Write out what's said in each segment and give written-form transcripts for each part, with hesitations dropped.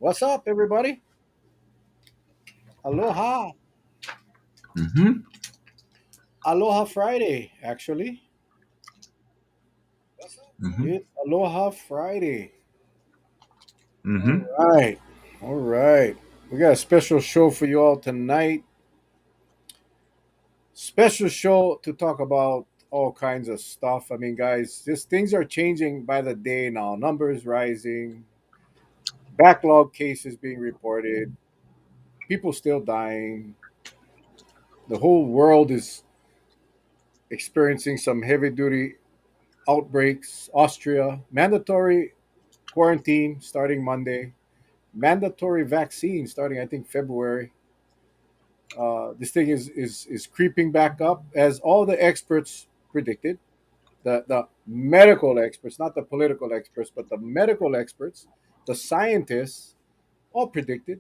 What's up, everybody? Aloha. Mm-hmm. Aloha Friday, actually. Mm-hmm. It's Aloha Friday. All Mm-hmm. right. All right. We got a special show for you all tonight. Special show to talk about all kinds of stuff. I mean, guys, just things are changing by the day now. Numbers rising, backlog cases being reported, people still dying. The whole world is experiencing some heavy duty outbreaks. Austria, mandatory quarantine starting Monday, mandatory vaccine starting I think February. This thing is creeping back up as all the experts predicted. The medical experts, not the political experts, but the medical experts, the scientists, all predicted.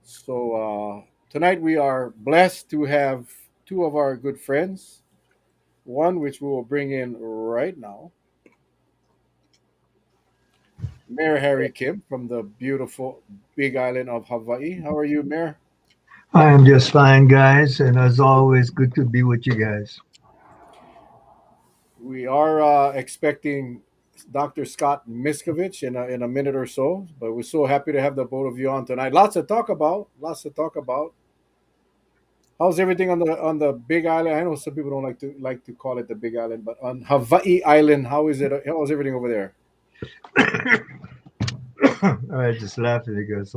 So tonight we are blessed to have two of our good friends. One which we will bring in right now, Mayor Harry Kim from the beautiful Big Island of Hawaii. How are you, Mayor? I am just fine, guys, and as always, good to be with you guys. We are expecting Dr. Scott Miscovich in a minute or so, but we're so happy to have the both of you on tonight. Lots to talk about. Lots to talk about. How's everything on the Big Island? I know some people don't like to call it the Big Island, but on Hawaii Island, how is it? How's everything over there? I just laughing because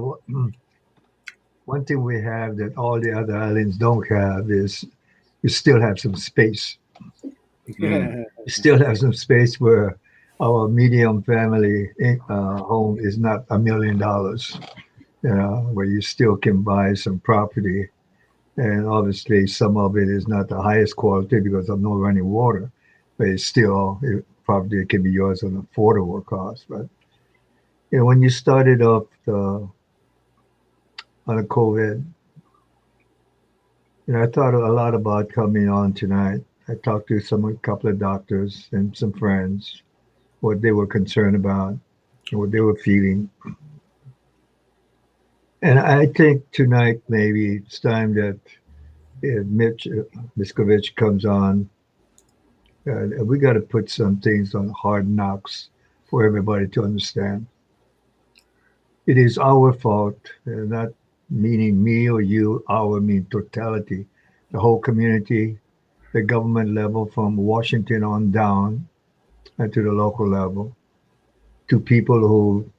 one thing we have that all the other islands don't have is we still have some space. Mm. We still have some space where our medium family home is not $1 million. Where you still can buy some property, and obviously some of it is not the highest quality because of no running water, but it's still property that can be yours on affordable cost. But when you started off on the COVID, I thought a lot about coming on tonight. I talked to a couple of doctors and some friends, what they were concerned about and what they were feeling. And I think tonight maybe it's time that Mitch Miscovich comes on. We got to put some things on hard knocks for everybody to understand. It is our fault, not meaning me or you, our mean totality, the whole community, the government level from Washington on down to the local level, to people who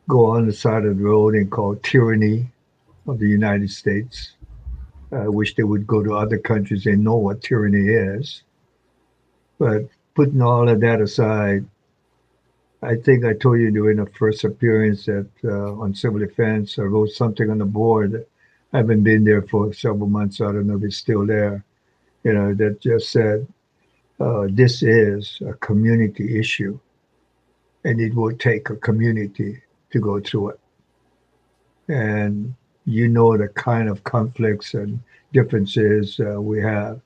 go on the side of the road and call tyranny of the United States. I wish they would go to other countries and know what tyranny is. But putting all of that aside, I think I told you during the first appearance that on civil defense, I wrote something on the board. I haven't been there for several months. So I don't know if it's still there. That just said this is a community issue, and it will take a community to go through it. And the kind of conflicts and differences we have.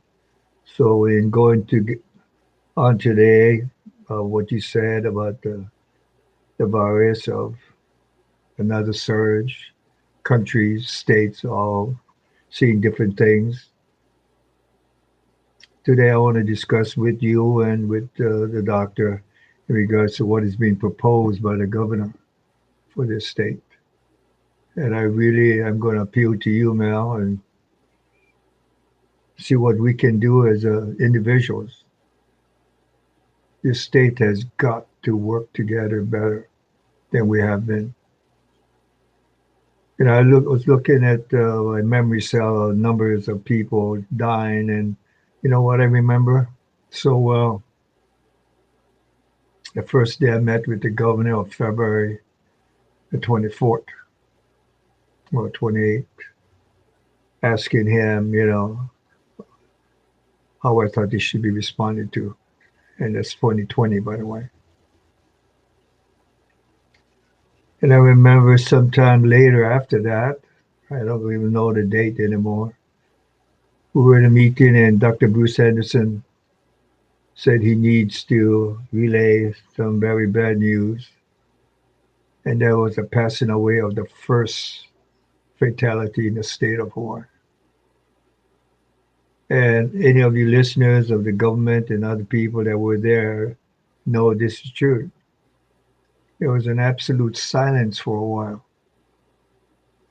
So in going to get on today, what you said about the virus of another surge, countries, states, all seeing different things. Today, I want to discuss with you and with the doctor in regards to what is being proposed by the governor for this state. And I really am going to appeal to you, Mel, and see what we can do as individuals. This state has got to work together better than we have been. Was looking at my memory cell numbers of people dying, and you know what I remember so well. The first day I met with the governor of February the 24th or 28th, asking him, how I thought this should be responded to. And that's 2020, by the way. And I remember sometime later after that, I don't even know the date anymore. We were in a meeting and Dr. Bruce Anderson said he needs to relay some very bad news. and there was a passing away of the first fatality in the state of Hawaii. And any of you listeners of the government and other people that were there know this is true. There was an absolute silence for a while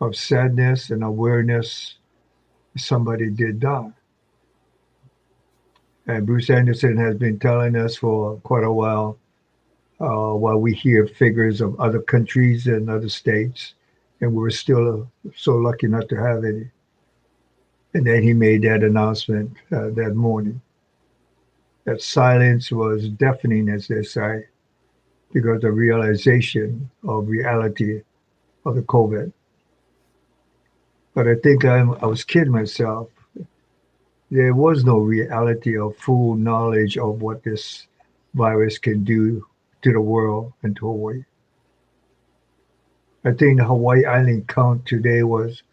of sadness and awareness somebody did die. And Bruce Anderson has been telling us for quite a while we hear figures of other countries and other states, and we're still so lucky not to have any. And then he made that announcement that morning. That silence was deafening, as they say, because the realization of reality of the COVID. But I think I was kidding myself. There was no reality of full knowledge of what this virus can do to the world and to Hawaii. I think the Hawaii island count today was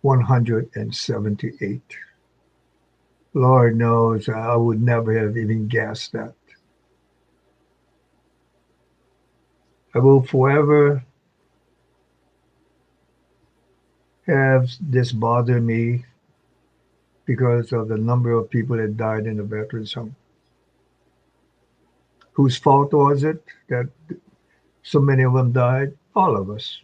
178. Lord knows I would never have even guessed that. I will forever have this bother me because of the number of people that died in the veterans home. Whose fault was it that so many of them died? All of us.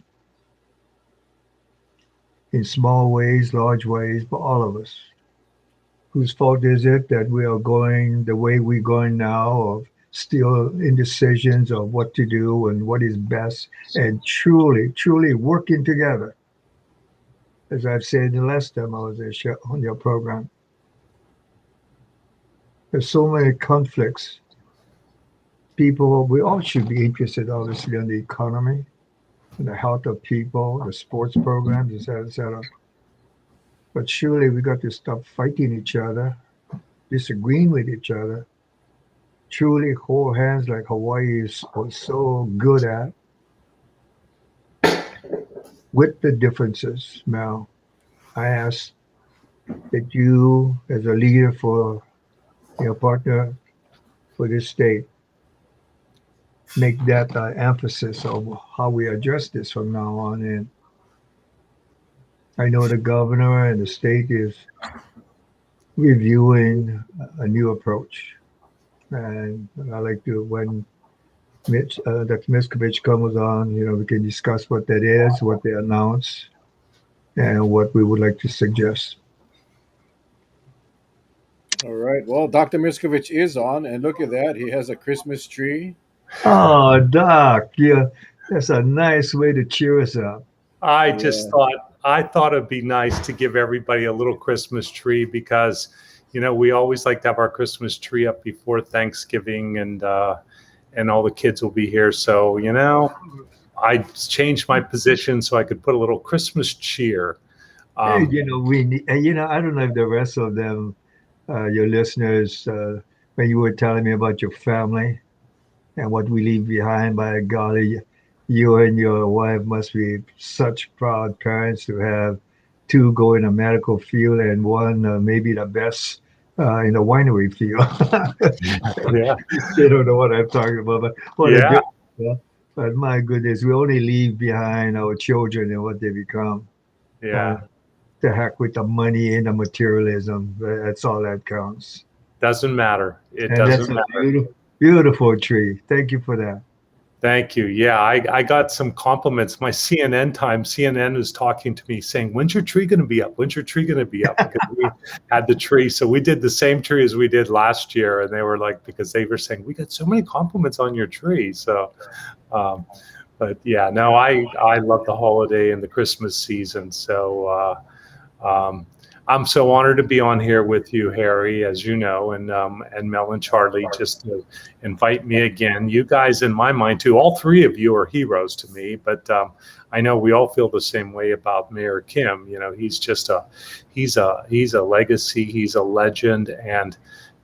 In small ways, large ways, but all of us. Whose fault is it that we are going the way we're going now, of still indecisions of what to do and what is best, and truly, truly working together? As I've said the last time I was on your program, there's so many conflicts. People, we all should be interested, obviously, in the economy, in the health of people, the sports programs, etc., etc. But surely we got to stop fighting each other, disagreeing with each other, truly hold hands like Hawaii is so good at, with the differences. Mel, I ask that you, as a leader for your partner for this state, make that emphasis of how we address this from now on in. I know the governor and the state is reviewing a new approach. And I like to, when Dr. Miscovich comes on, we can discuss what that is, what they announce, and what we would like to suggest. All right. Well, Dr. Miscovich is on, and look at that. He has a Christmas tree. Oh, Doc, yeah, that's a nice way to cheer us up. I just Yeah. thought it'd be nice to give everybody a little Christmas tree because, we always like to have our Christmas tree up before Thanksgiving, and all the kids will be here. So, I changed my position so I could put a little Christmas cheer. Hey, we need, I don't know if the rest of them, your listeners, when you were telling me about your family and what we leave behind, by golly, you and your wife must be such proud parents to have two go in a medical field and one maybe the best in the winery field. Yeah. They don't know what I'm talking about, but what a Yeah. difference. Yeah. But my goodness, we only leave behind our children and what they become. Uh, Yeah. the heck with the money and the materialism. That's all that counts. Doesn't matter. It And that's doesn't a matter. beautiful, beautiful tree. Thank you for that. Thank you. Yeah, I got some compliments. My CNN was talking to me saying, "When's your tree going to be up? When's your tree going to be up?" Because we had the tree. So we did the same tree as we did last year. And they were like, because they were saying, "We got so many compliments on your tree." So, um, but yeah, no, I love the holiday and the Christmas season. So, I'm so honored to be on here with you, Harry, as you know, and Mel and Charlie, just to invite me again. You guys, in my mind, too, all three of you are heroes to me. But I know we all feel the same way about Mayor Kim. He's just he's a legacy. He's a legend. And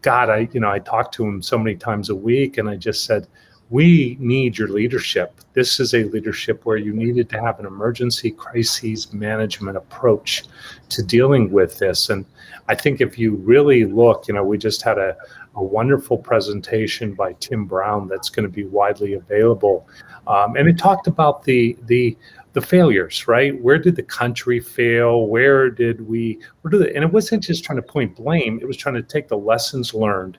God, I talk to him so many times a week, and I just said, we need your leadership. This is a leadership where you needed to have an emergency crises management approach to dealing with this. And I think if you really look, we just had a wonderful presentation by Tim Brown that's going to be widely available. And it talked about the failures, right? Where did the country fail? And it wasn't just trying to point blame. It was trying to take the lessons learned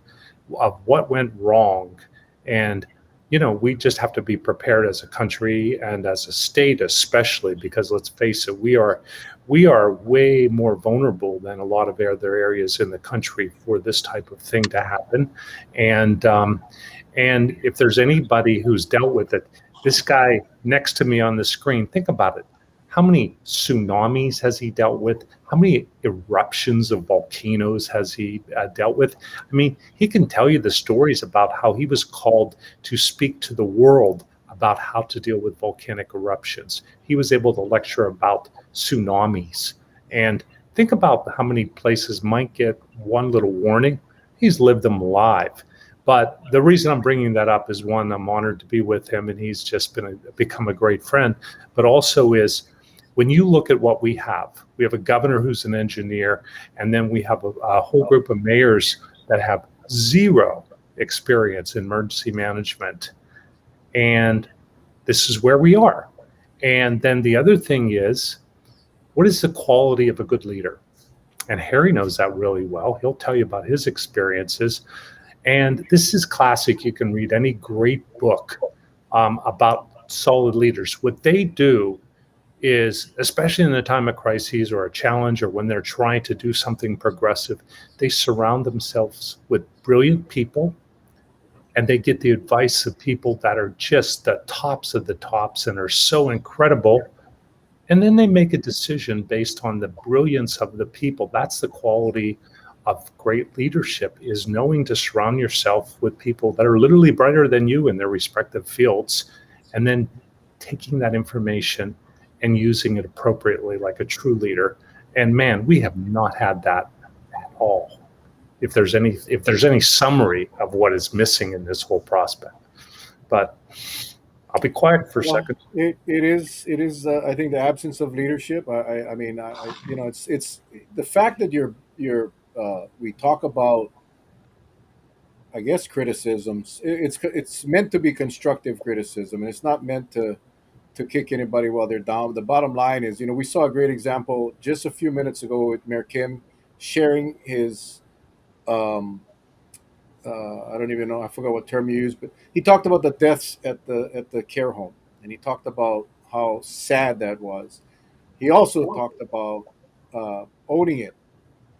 of what went wrong. And we just have to be prepared as a country and as a state, especially because let's face it, we are way more vulnerable than a lot of other areas in the country for this type of thing to happen. And if there's anybody who's dealt with it, this guy next to me on the screen, think about it. How many tsunamis has he dealt with? How many eruptions of volcanoes has he dealt with? I mean, he can tell you the stories about how he was called to speak to the world about how to deal with volcanic eruptions. He was able to lecture about tsunamis. And think about how many places might get one little warning. He's lived them live. But the reason I'm bringing that up is, one, I'm honored to be with him, and he's just become a great friend. But also is, when you look at what we have a governor who's an engineer, and then we have a whole group of mayors that have zero experience in emergency management. And this is where we are. And then the other thing is, what is the quality of a good leader? And Harry knows that really well. He'll tell you about his experiences. And this is classic. You can read any great book about solid leaders. What they do is, especially in a time of crises or a challenge, or when they're trying to do something progressive, they surround themselves with brilliant people, and they get the advice of people that are just the tops of the tops and are so incredible. And then they make a decision based on the brilliance of the people. That's the quality of great leadership, is knowing to surround yourself with people that are literally brighter than you in their respective fields, and then taking that information and using it appropriately like a true leader. And man, we have not had that at all. If there's any summary of what is missing in this whole prospect. But I'll be quiet for a second. It is I think the absence of leadership. I mean, it's the fact that we talk about, I guess, criticisms. It's meant to be constructive criticism, and it's not meant to kick anybody while they're down. The bottom line is, we saw a great example just a few minutes ago with Mayor Kim sharing his, I don't even know, I forgot what term you used, but he talked about the deaths at the care home, and he talked about how sad that was. He also talked about owning it,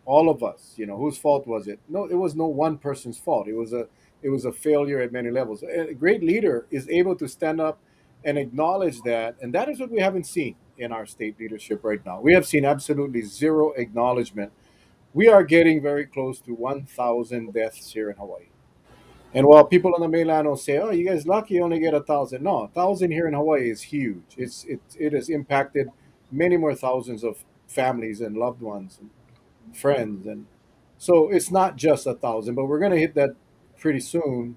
all of us. Whose fault was it? No, it was no one person's fault. It was a failure at many levels. A great leader is able to stand up and acknowledge that, and that is what we haven't seen in our state leadership right now. We have seen absolutely zero acknowledgement. We are getting very close to 1,000 deaths here in Hawaii. And while people on the mainland will say, "Oh, you guys lucky, you only get 1,000," no, 1,000 here in Hawaii is huge. It has impacted many more thousands of families and loved ones and friends, and so it's not just 1,000, but we're going to hit that pretty soon.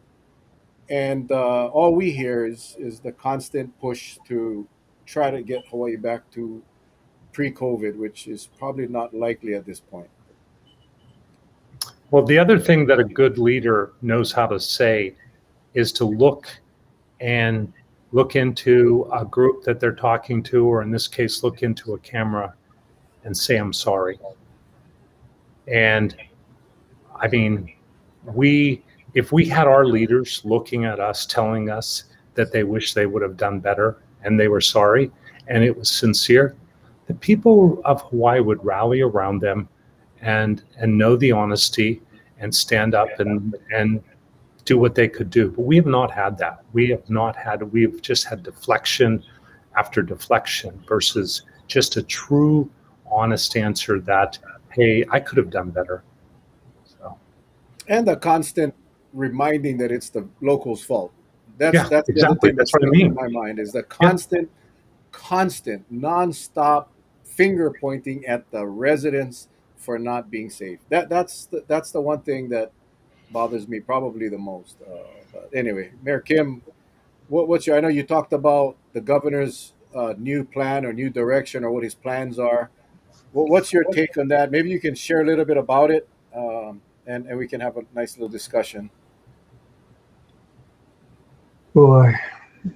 And all we hear is the constant push to try to get Hawaii back to pre-COVID, which is probably not likely at this point. Well, the other thing that a good leader knows how to say is to look into a group that they're talking to, or in this case, look into a camera and say, "I'm sorry." And I mean, if we had our leaders looking at us, telling us that they wish they would have done better and they were sorry, and it was sincere, the people of Hawaii would rally around them and know the honesty and stand up and do what they could do. But we have not had that. We've just had deflection after deflection versus just a true, honest answer that, hey, I could have done better. So, And the constant reminding that it's the locals' fault. That's yeah, that's the other exactly. thing That's that's what I stuck in mean. my mind, is the Yeah. constant, nonstop finger pointing at the residents for not being safe. That's the one thing that bothers me probably the most. But anyway, Mayor Kim, What's your? I know you talked about the governor's new plan or new direction or what his plans are. What's your take on that? Maybe you can share a little bit about it, and we can have a nice little discussion. Boy,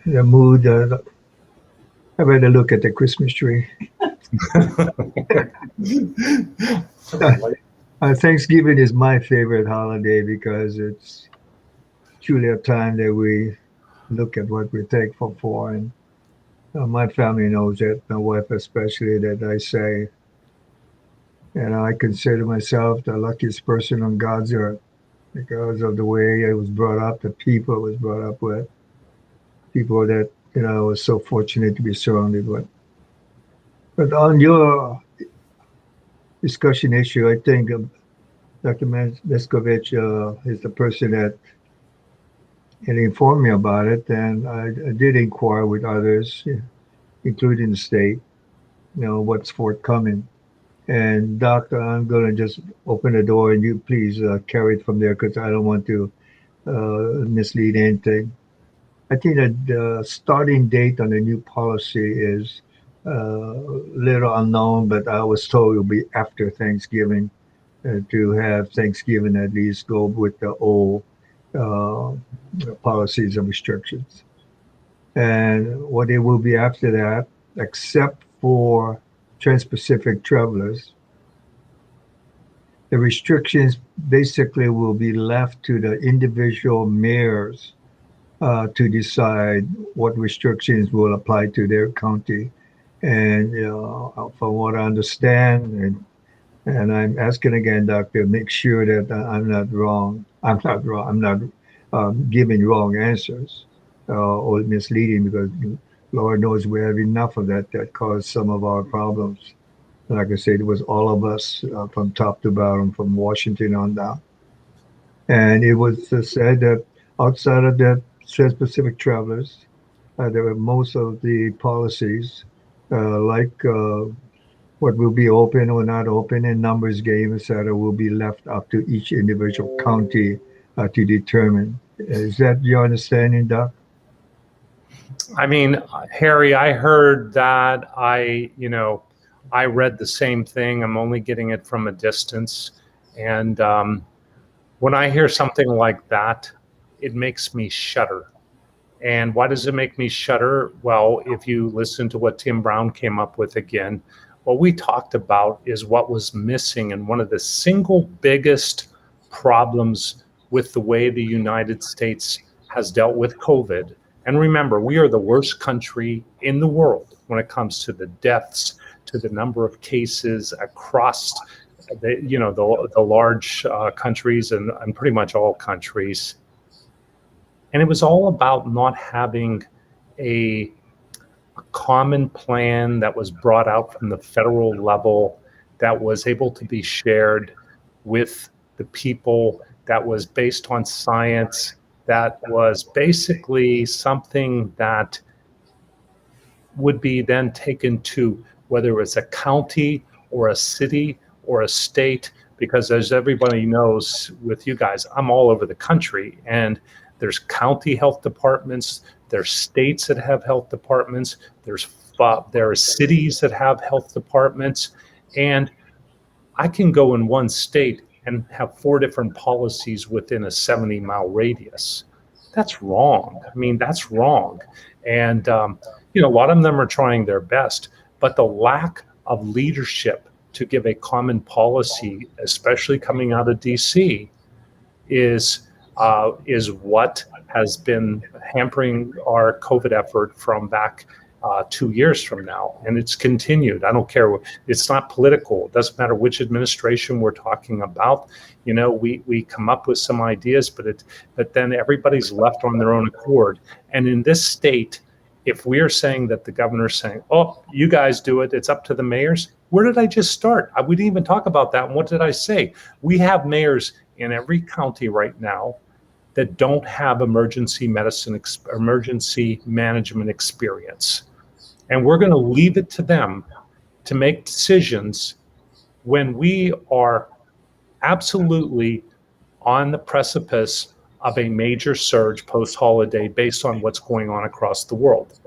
the mood. I better look at the Christmas tree. Thanksgiving is my favorite holiday because it's truly a time that we look at what we're thankful for. And my family knows that, my wife especially, that I say, I consider myself the luckiest person on God's earth because of the way I was brought up, the people I was brought up with, people that, I was so fortunate to be surrounded with. But on your discussion issue, I think Dr. Miscovich is the person that had informed me about it, and I did inquire with others, including the state, what's forthcoming. And Doctor, I'm going to just open the door, and you please carry it from there because I don't want to mislead anything. I think that the starting date on the new policy is little unknown, but I was told it will be after Thanksgiving to have Thanksgiving at least go with the old uh, policies and restrictions. And what it will be after that, except for trans-Pacific travelers, the restrictions basically will be left to the individual mayors to decide what restrictions will apply to their county. And from what I understand, and I'm asking again, Doctor, make sure that I'm not wrong. I'm not wrong. I'm not giving wrong answers or misleading because Lord knows we have enough of that caused some of our problems. Like I said, it was all of us from top to bottom, from Washington on down. And it was said that outside of the Trans-Pacific travelers, there were most of the policies, like what will be open or not open and numbers game, etc., will be left up to each individual county to determine. Is that your understanding, Doc? I mean, Harry, I heard that. I read the same thing. I'm only getting it from a distance. And when I hear something like that, it makes me shudder. And why does it make me shudder? Well, if you listen to what Tim Brown came up with again, what we talked about is what was missing. And one of the single biggest problems with the way the United States has dealt with COVID. And remember, we are the worst country in the world when it comes to the deaths, to the number of cases across the large countries and pretty much all countries. And it was all about not having a common plan that was brought out from the federal level, that was able to be shared with the people, that was based on science, that was basically something that would be then taken to whether it's a county or a city or a state, because as everybody knows with you guys, I'm all over the country, and there's county health departments, there's states that have health departments, there are cities that have health departments, and I can go in one state and have 4 different policies within a 70-mile radius. That's wrong. I mean, that's wrong. And a lot of them are trying their best, but the lack of leadership to give a common policy, especially coming out of DC, is what has been hampering our COVID effort from back 2 years from now, and it's continued. I don't care. It's not political. It doesn't matter which administration we're talking about. We come up with some ideas, but then everybody's left on their own accord. And in this state, if we are saying that the governor's saying, "Oh, you guys do it. It's up to the mayors," where did I just start? We didn't even talk about that. And what did I say? We have mayors in every county right now that don't have emergency management experience. And we're going to leave it to them to make decisions when we are absolutely on the precipice of a major surge post-holiday based on what's going on across the world.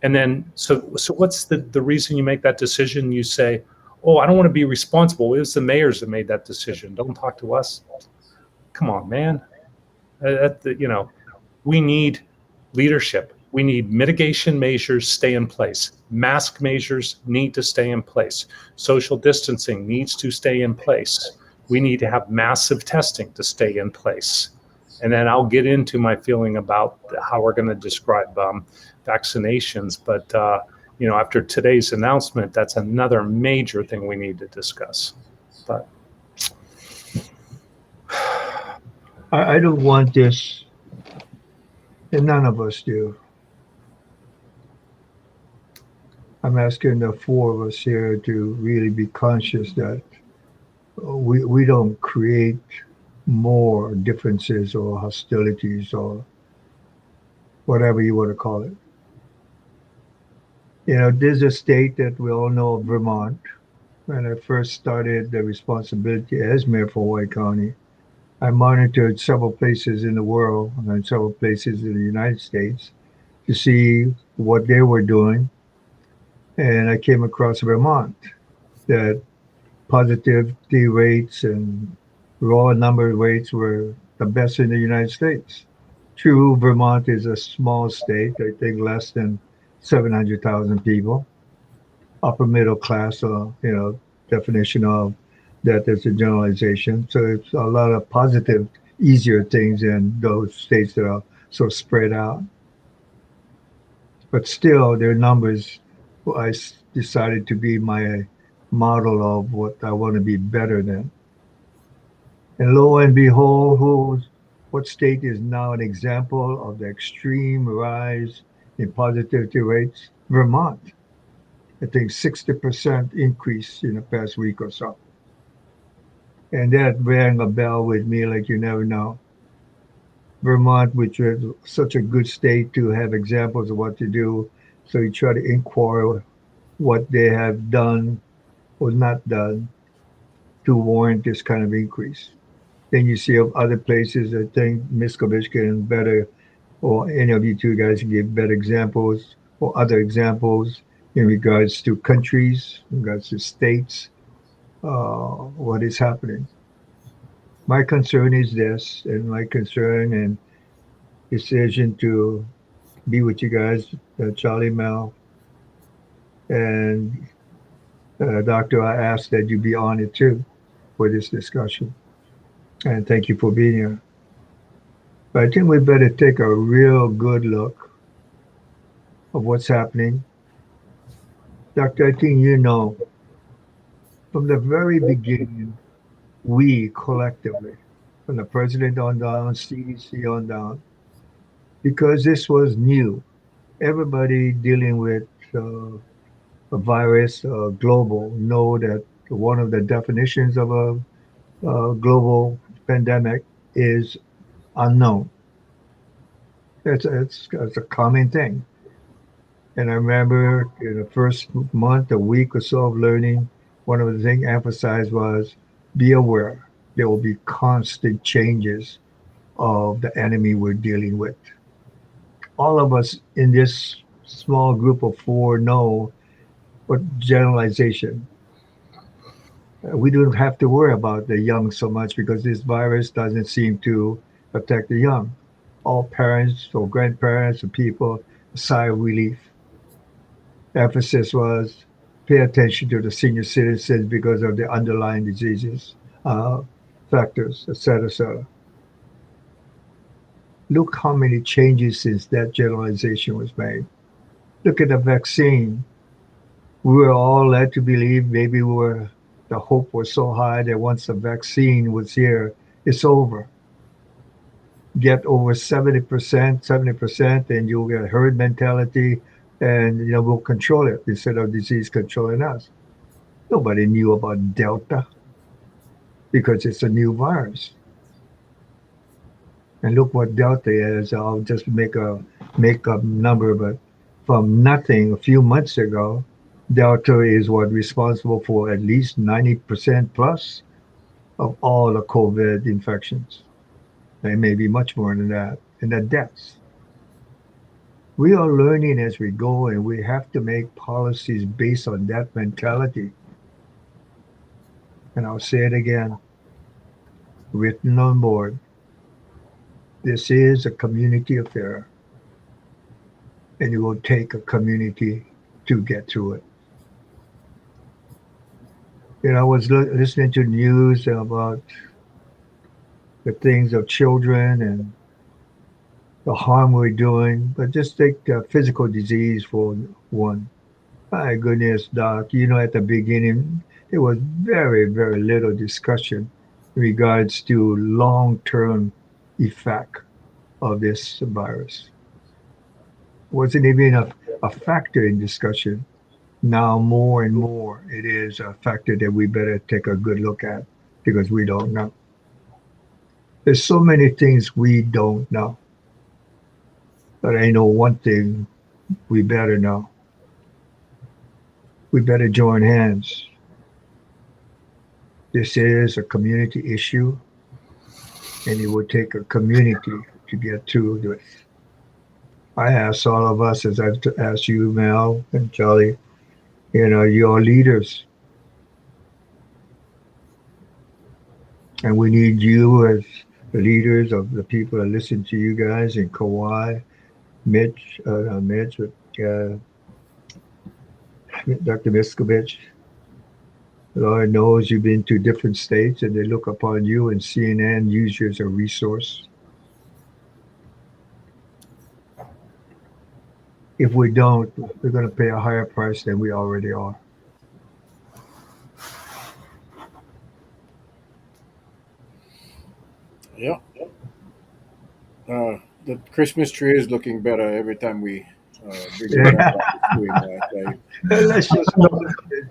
And then, so what's the reason you make that decision? You say, oh, I don't want to be responsible. It was the mayors that made that decision. Don't talk to us. Come on, man. We need leadership. We need mitigation measures stay in place. Mask measures need to stay in place. Social distancing needs to stay in place. We need to have massive testing to stay in place. And then I'll get into my feeling about how we're going to describe vaccinations. But, after today's announcement, that's another major thing we need to discuss. But I don't want this, and none of us do. I'm asking the four of us here to really be conscious that we don't create more differences or hostilities or whatever you want to call it. There's a state that we all know, Vermont. When I first started the responsibility as mayor for Hawaii County, I monitored several places in the world and several places in the United States to see what they were doing. And I came across Vermont, that positivity rates and raw number rates were the best in the United States. True, Vermont is a small state, I think less than 700,000 people, upper middle class, definition of that is a generalization. So it's a lot of positive, easier things in those states that are so spread out. But still, their numbers, I decided to be my model of what I want to be better than. And lo and behold, what state is now an example of the extreme rise in positivity rates? Vermont. I think 60% increase in the past week or so. And that rang a bell with me like you never know. Vermont, which is such a good state to have examples of what to do. So you try to inquire what they have done or not done to warrant this kind of increase. Then you see of other places, I think Miscovich can better, or any of you two guys can give better examples or other examples in regards to countries, in regards to states, what is happening. My concern is this, and my concern and decision to be with you guys, Charlie, Mel, and Doctor, I ask that you be on it too for this discussion. And thank you for being here. But I think we better take a real good look of what's happening. Doctor, I think from the very beginning, we collectively, from the president on down, CDC on down, because this was new. Everybody dealing with a virus, global, know that one of the definitions of a global pandemic is unknown. It's a common thing. And I remember in the first month, a week or so of learning, one of the things emphasized was be aware. There will be constant changes of the enemy we're dealing with. All of us in this small group of four know what generalization. We don't have to worry about the young so much because this virus doesn't seem to affect the young. All parents or grandparents or people, a sigh of relief. Emphasis was pay attention to the senior citizens because of the underlying diseases, factors, etc., etc. Look how many changes since that generalization was made. Look at the vaccine. We were all led to believe maybe the hope was so high that once the vaccine was here, it's over. Get over 70%, and you'll get herd mentality, and we'll control it instead of disease controlling us. Nobody knew about Delta because it's a new virus. And look what Delta is. I'll just make up number, but from nothing a few months ago, Delta is responsible for at least 90% plus of all the COVID infections. and maybe much more than that, in the depths. We are learning as we go, and we have to make policies based on that mentality. And I'll say it again, written on board. This is a community affair, and it will take a community to get through it. I was listening to news about the things of children and the harm we're doing, but just take physical disease for one. My goodness, Doc, at the beginning, there was very, very little discussion in regards to long-term effect of this virus. Wasn't even a factor in discussion. Now more and more it is a factor that we better take a good look at because we don't know. There's so many things we don't know. But I know one thing we better know. We better join hands. This is a community issue, and it will take a community to get through this. I ask all of us, as I've asked you, Mel and Charlie, you're leaders. And we need you as the leaders of the people that listen to you guys, and Kawhi, Mitch, not Mitch, but Dr. Miscovich. Lord knows you've been to different states, and they look upon you, and CNN use you as a resource. If we don't, we're going to pay a higher price than we already are. Yeah. The Christmas tree is looking better every time we bring it back up to screen. Let's just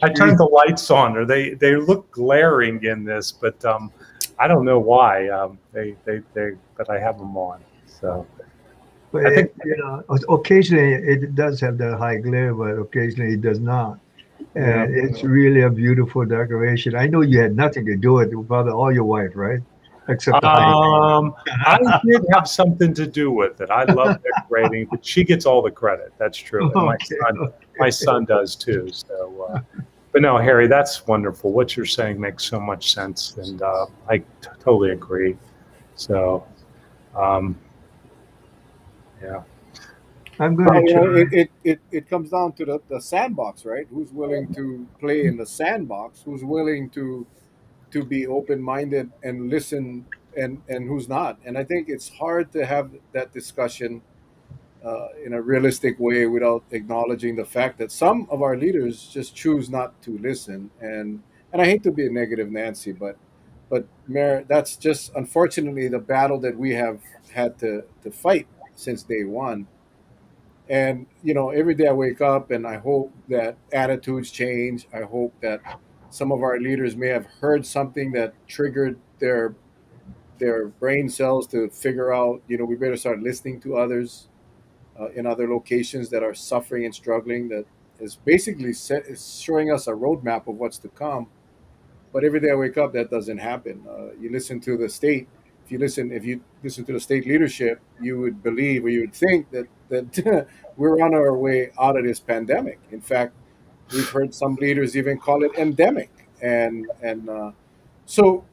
I turned the lights on, or they look glaring in this, but I don't know why. But I have them on. So, but I think occasionally it does have the high glare, but occasionally it does not. And it's really a beautiful decoration. I know you had nothing to do with it, probably all your wife, right? Except the I did have something to do with it. I love decorating, but she gets all the credit. That's true. And my son does too. So, but no, Harry, that's wonderful. What you're saying makes so much sense, and I totally agree. So, yeah. I'm going to try. It comes down to the sandbox, right? Who's willing to play in the sandbox? Who's willing to be open-minded and listen, and who's not? And I think it's hard to have that discussion in a realistic way without acknowledging the fact that some of our leaders just choose not to listen. And I hate to be a negative Nancy, but Mayor, that's just unfortunately the battle that we have had to fight since day one. And every day I wake up and I hope that attitudes change. I hope that some of our leaders may have heard something that triggered their brain cells to figure out, we better start listening to others in other locations that are suffering and struggling. That is basically is showing us a roadmap of what's to come. But every day I wake up, that doesn't happen. You listen to the state. If you listen to the state leadership, you would believe, or you would think that we're on our way out of this pandemic. In fact, we've heard some leaders even call it endemic. So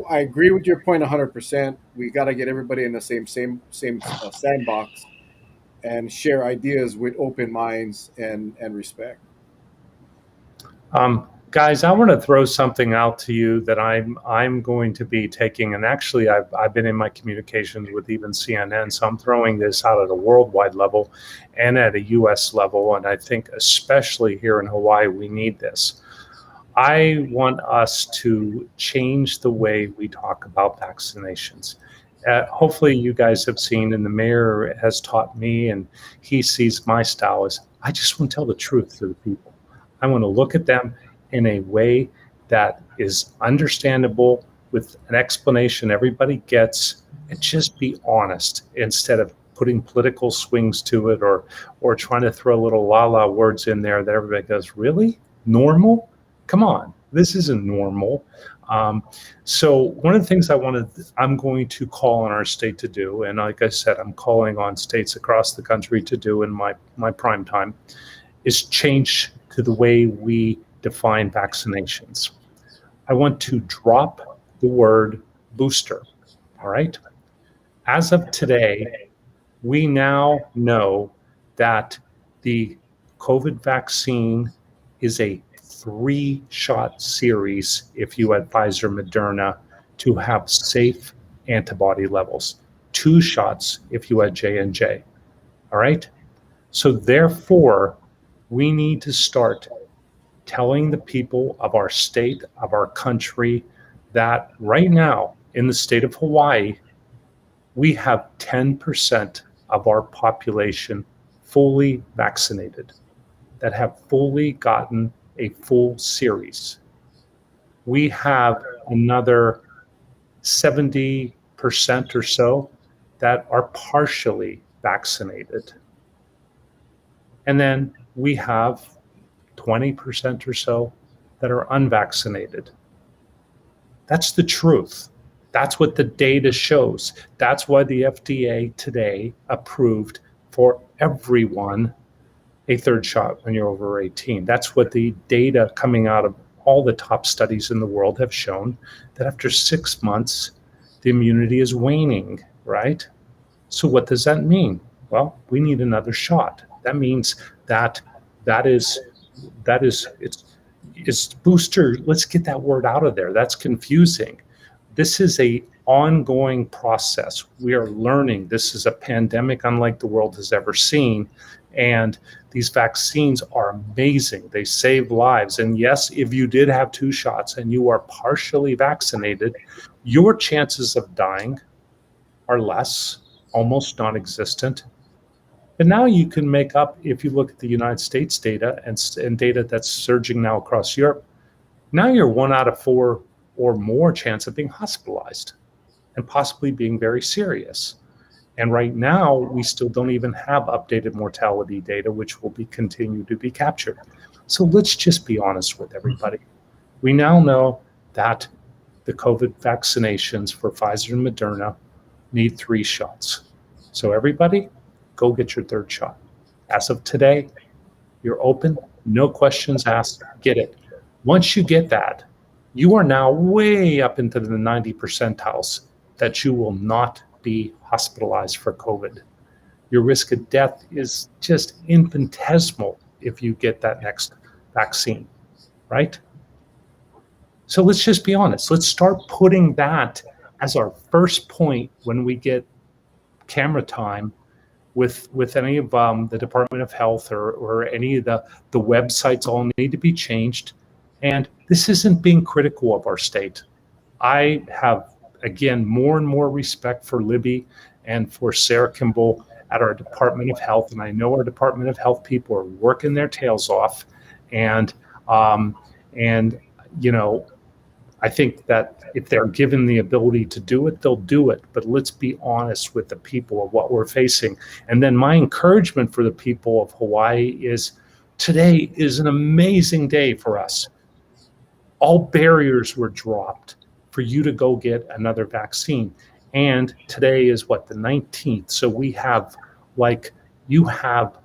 I agree with your point 100%. We got to get everybody in the same sandbox and share ideas with open minds and respect. Guys, I want to throw something out to you that I'm going to be taking, and actually I've been in my communications with even CNN, so I'm throwing this out at a worldwide level and at a U.S. level, and I think especially here in Hawaii we need this. I want us to change the way we talk about vaccinations. Hopefully you guys have seen, and the mayor has taught me, and he sees my style is I just want to tell the truth to the people. I want to look at them in a way that is understandable with an explanation everybody gets, and just be honest instead of putting political swings to it or trying to throw little la-la words in there that everybody goes, really? Normal? Come on. This isn't normal. So one of the things I'm going to call on our state to do, and like I said, I'm calling on states across the country to do in my prime time, is change to the way we define vaccinations. I want to drop the word booster. All right. As of today, we now know that the COVID vaccine is a 3-shot series if you had Pfizer, Moderna, to have safe antibody levels. 2 shots if you had J&J. All right? So therefore, we need to start telling the people of our state, of our country, that right now in the state of Hawaii, we have 10% of our population fully vaccinated that have fully gotten a full series. We have another 70% or so that are partially vaccinated. And then we have 20% or so that are unvaccinated. That's the truth. That's what the data shows. That's why the FDA today approved for everyone a 3rd shot when you're over 18. That's what the data coming out of all the top studies in the world have shown, that after 6 months, the immunity is waning, right? So what does that mean? Well, we need another shot. That means that it's booster. Let's get that word out of there. That's confusing. This is a ongoing process. We are learning. This is a pandemic unlike the world has ever seen. And these vaccines are amazing. They save lives. And yes, if you did have 2 shots and you are partially vaccinated, your chances of dying are less, almost non-existent. But now you can make up, if you look at the United States data and data that's surging now across Europe, now you're 1 out of 4 or more chance of being hospitalized and possibly being very serious. And right now, we still don't even have updated mortality data, which will be continue to be captured. So let's just be honest with everybody. We now know that the COVID vaccinations for Pfizer and Moderna need 3 shots. So everybody, go get your 3rd shot. As of today, you're open, no questions asked, get it. Once you get that, you are now way up into the 90 percentiles that you will not be hospitalized for COVID. Your risk of death is just infinitesimal if you get that next vaccine, right? So let's just be honest. Let's start putting that as our first point when we get camera time with any of the Department of Health or any of the websites all need to be changed. And this isn't being critical of our state. I have, again, more and more respect for Libby and for Sarah Kimball at our Department of Health. And I know our Department of Health people are working their tails off. And you know, I think that if they're given the ability to do it, they'll do it. But let's be honest with the people of what we're facing. And then my encouragement for the people of Hawaii is today is an amazing day for us. All barriers were dropped for you to go get another vaccine. And today is what, the 19th. So we have you have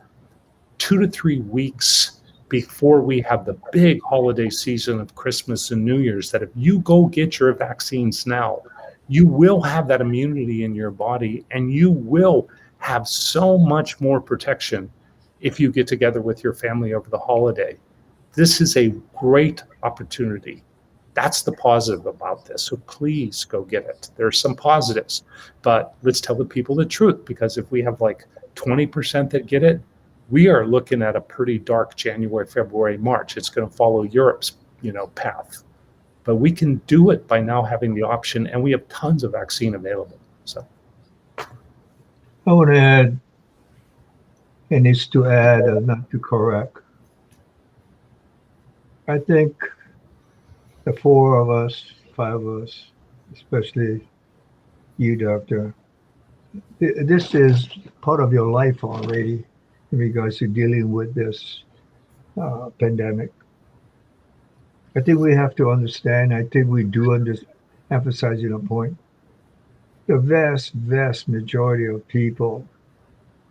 2 to 3 weeks before we have the big holiday season of Christmas and New Year's, that if you go get your vaccines now, you will have that immunity in your body and you will have so much more protection if you get together with your family over the holiday. This is a great opportunity. That's the positive about this. So please go get it. There are some positives, but let's tell the people the truth, because if we have 20% that get it, we are looking at a pretty dark January, February, March. It's going to follow Europe's, path. But we can do it by now having the option, and we have tons of vaccine available. So I want to add, and it's to add, not to correct. I think the 4 of us, 5 of us, especially you, Doctor, this is part of your life already in regards to dealing with this pandemic. I think we have to understand. I think we do emphasizing a point. The vast majority of people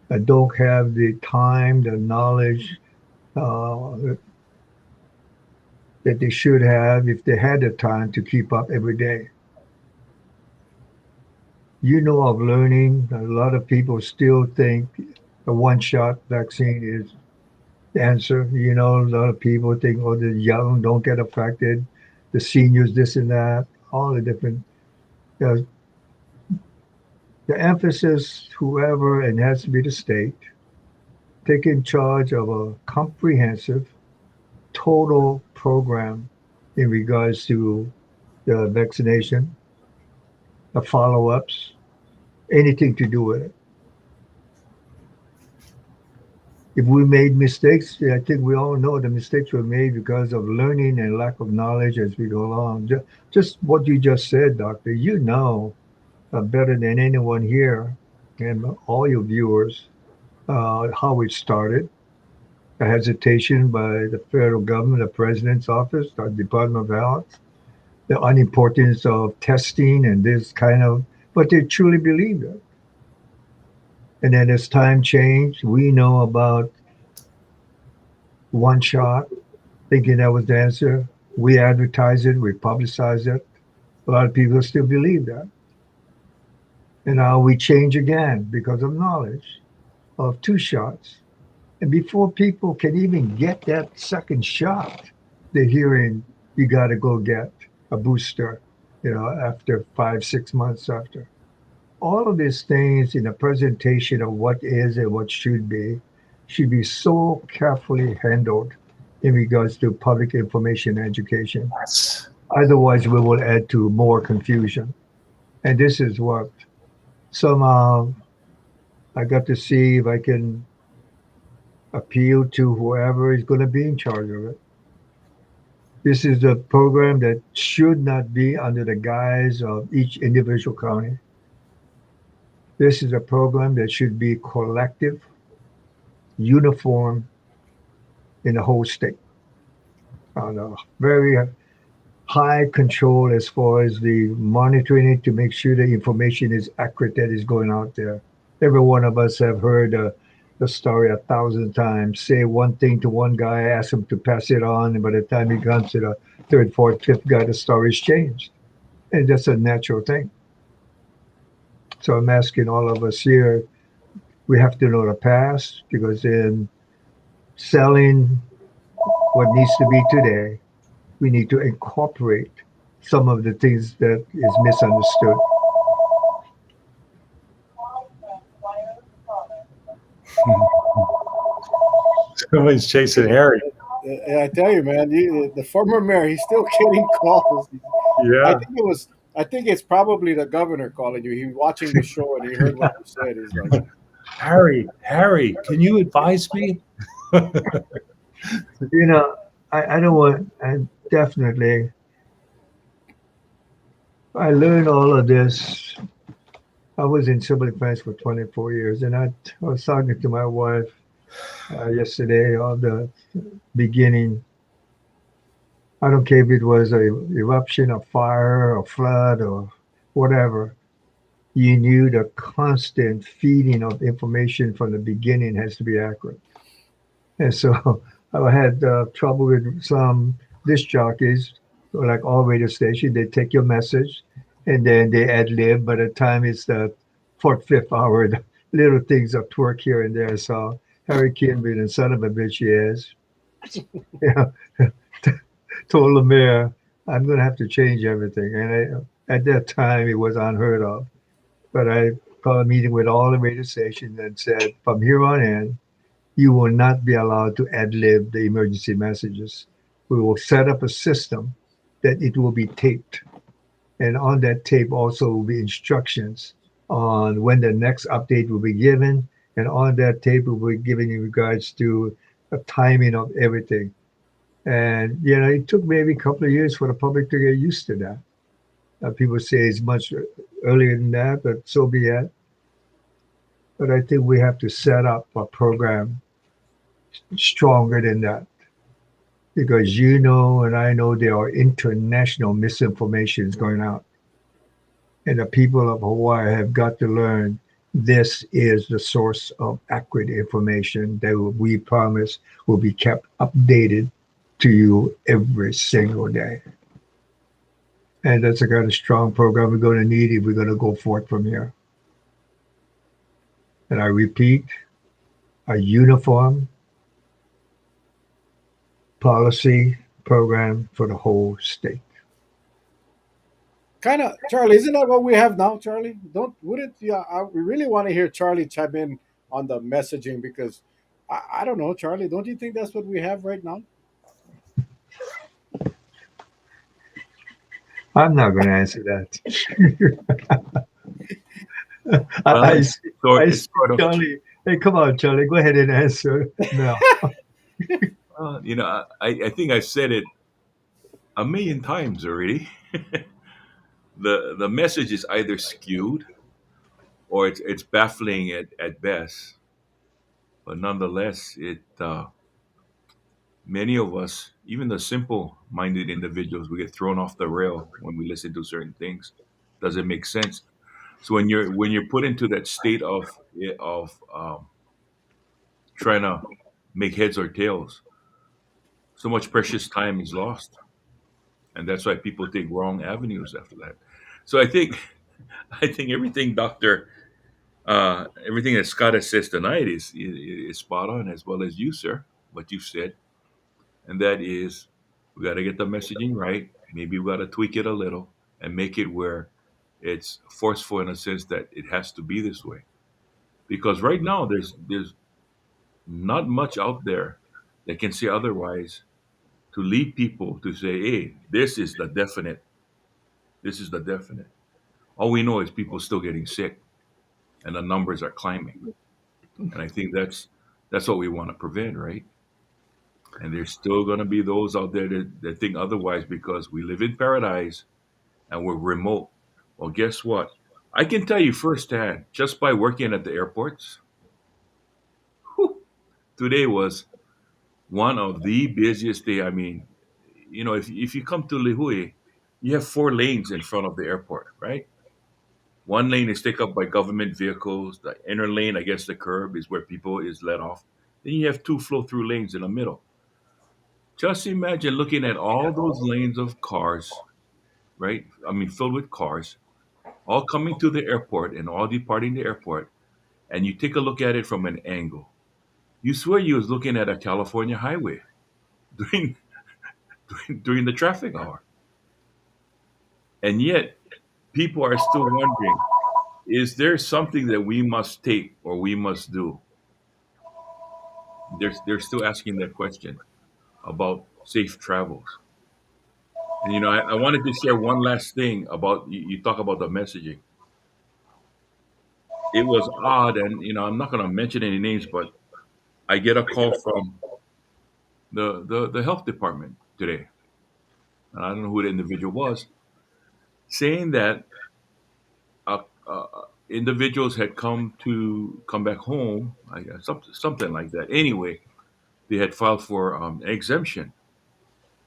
that don't have the time, the knowledge that they should have if they had the time to keep up every day. Of learning, a lot of people still think a one-shot vaccine is the answer. A lot of people think, oh, the young don't get affected, the seniors, this and that, all the different. Uh, the emphasis, whoever, and it has to be the state, taking charge of a comprehensive, total program in regards to the vaccination, the follow-ups, anything to do with it. If we made mistakes, I think we all know the mistakes were made because of learning and lack of knowledge as we go along. Just what you just said, Doctor, better than anyone here and all your viewers how it started. A hesitation by the federal government, the president's office, the Department of Health, the unimportance of testing and this kind of, but they truly believed it. And then as time changed, we know about one shot, thinking that was the answer. We advertise it, we publicize it. A lot of people still believe that. And now we change again because of knowledge of two shots. And before people can even get that second shot, they're hearing you got to go get a booster, after 5, 6 months after. All of these things in a presentation of what is and what should be so carefully handled in regards to public information education. Yes. Otherwise, we will add to more confusion. And this is what somehow I got to see if I can appeal to whoever is going to be in charge of it. This is a program that should not be under the guise of each individual county. This is a program that should be collective, uniform in the whole state. On a very high control as far as the monitoring it to make sure the information is accurate that is going out there. Every one of us have heard the story 1,000 times. Say one thing to one guy, ask him to pass it on, and by the time he comes to the third, fourth, fifth guy, the story's changed. And that's a natural thing. So I'm asking all of us here, we have to know the past because in selling what needs to be today, we need to incorporate some of the things that is misunderstood. Somebody's chasing Harry. I tell you, man, the former mayor, he's still getting calls. I Yeah. think it was. I think it's probably the governor calling you. He was watching the show and he heard what you said. He's like, Harry, can you advise me? You know, I don't want, and definitely, I learned all of this. I was in civil defense for 24 years, and I was talking to my wife yesterday of the beginning. I don't care if it was a eruption, a fire, a flood, or whatever. You knew the constant feeding of information from the beginning has to be accurate. And so I had trouble with some disc jockeys, like all radio stations. They take your message and then they ad lib. By the time it's the fourth, fifth hour, the little things of twerk here and there. So Harry Kane, being the son of a bitch he is, yeah, told the mayor, I'm going to have to change everything. And at that time, it was unheard of. But I called a meeting with all the radio stations and said, from here on in, you will not be allowed to ad lib the emergency messages. We will set up a system that it will be taped. And on that tape also will be instructions on when the next update will be given. And on that tape will be given in regards to the timing of everything. And, it took maybe a couple of years for the public to get used to that. People say it's much earlier than that, but so be it. But I think we have to set up a program stronger than that. because you know and I know there are international misinformations going out. And the people of Hawaii have got to learn this is the source of accurate information that we promise will be kept updated to you every single day. And that's the kind of strong program we're going to need if we're going to go forth from here. And I repeat, a uniform policy program for the whole state. Kind of, Charlie. Isn't that what we have now, Charlie? Don't wouldn't yeah? We really want to hear Charlie chime in on the messaging because I don't know, Charlie. Don't you think that's what we have right now? I'm not going to answer that. I, Well, I, it's see, sort I it's see sort of Charlie. Hey, come on, Charlie. Go ahead and answer. No. I think I've said it a million times already. The message is either skewed or it's baffling at best. But nonetheless, it many of us, even the simple-minded individuals, we get thrown off the rail when we listen to certain things. Doesn't make sense. So when you're put into that state of trying to make heads or tails, so much precious time is lost, and that's why people take wrong avenues after that. So I think I think everything that Scott has says tonight is spot on, as well as you, sir. What you said, and that is, we got to get the messaging right. Maybe we got to tweak it a little and make it where it's forceful in a sense that it has to be this way. Because right now there's not much out there that can say otherwise to lead people to say, "Hey, this is the definite. This is the definite." All we know is people still getting sick, and the numbers are climbing. And I think that's what we want to prevent, right? And there's still going to be those out there that think otherwise because we live in paradise and we're remote. Well, guess what? I can tell you firsthand, just by working at the airports, whew, today was one of the busiest day. I mean, if you come to Lihui, you have 4 lanes in front of the airport, right? One lane is taken up by government vehicles. The inner lane against the curb is where people is let off. Then you have 2 flow-through lanes in the middle. Just imagine looking at all those lanes of cars, right? I mean, filled with cars, all coming to the airport and all departing the airport, and you take a look at it from an angle. You swear you was looking at a California highway during during the traffic hour. And yet, people are still wondering, is there something that we must take or we must do? They're still asking that question about safe travels. And I wanted to share one last thing about you talk about the messaging. It was odd, and I'm not going to mention any names, but I get a call from the health department today, and I don't know who the individual was, saying that individuals had come back home, I guess, something like that. Anyway, they had filed for exemption,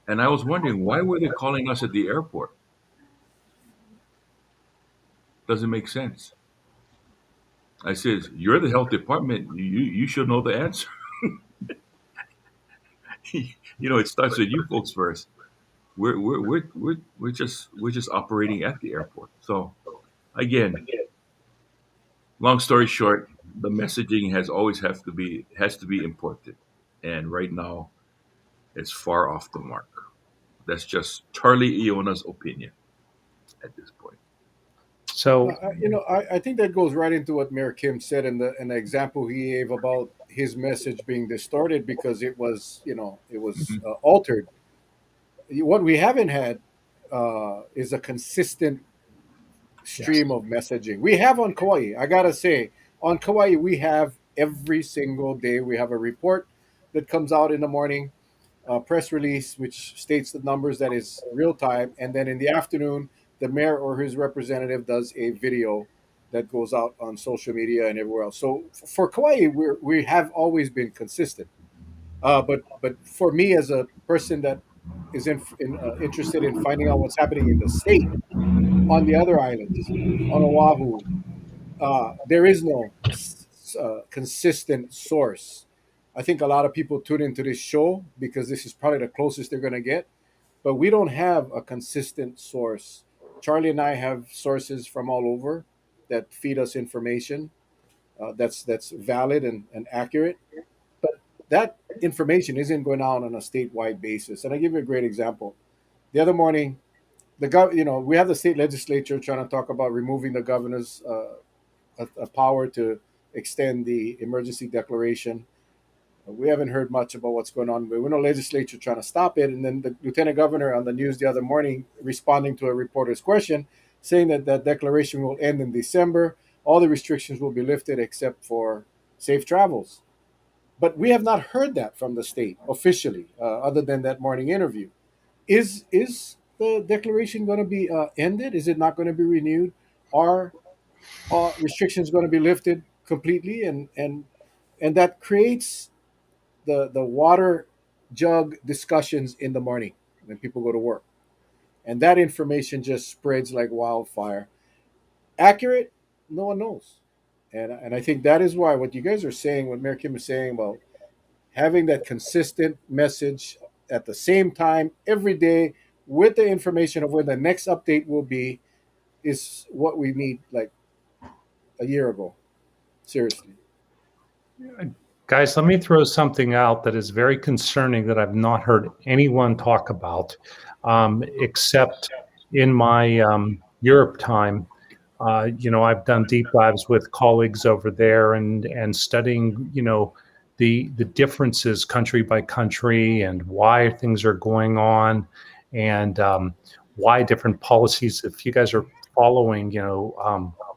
and I was wondering why were they calling us at the airport? Doesn't make sense. I says, "You're the health department. You should know the answer." It starts with you folks first. We're just operating at the airport. So again, long story short, the messaging has to be important, and right now it's far off the mark. That's just Charlie Iona's opinion at this point. So I think that goes right into what Mayor Kim said in the example he gave about his message being distorted because it was Hmm. altered. What we haven't had is a consistent yes. stream of messaging. We have on Kauai. I gotta say, on Kauai, we have every single day. We have a report that comes out in the morning, a press release which states the numbers that is real time, and then in the afternoon, the mayor or his representative does a video that goes out on social media and everywhere else. So for Kauai, we have always been consistent. But for me, as a person that is interested in finding out what's happening in the state on the other islands, on Oahu, there is no consistent source. I think a lot of people tune into this show because this is probably the closest they're going to get, but we don't have a consistent source. Charlie and I have sources from all over that feed us information that's valid and accurate, but that information isn't going out on a statewide basis. And I give you a great example. The other morning, we have the state legislature trying to talk about removing the governor's a power to extend the emergency declaration. We haven't heard much about what's going on, but we know legislature trying to stop it. And then the lieutenant governor on the news the other morning responding to a reporter's question, saying that that declaration will end in December. All the restrictions will be lifted except for safe travels. But we have not heard that from the state officially, other than that morning interview. Is the declaration going to be ended? Is it not going to be renewed? Are restrictions going to be lifted completely? And that creates the water jug discussions in the morning when people go to work, and that information just spreads like wildfire. Accurate? No one knows, and I think that is why what you guys are saying, what Mayor Kim is saying about having that consistent message at the same time every day with the information of where the next update will be is what we need like a year ago. Seriously. Guys, let me throw something out that is very concerning that I've not heard anyone talk about, except in my Europe time. I've done deep dives with colleagues over there and studying, the differences country by country and why things are going on, and why different policies. If you guys are following,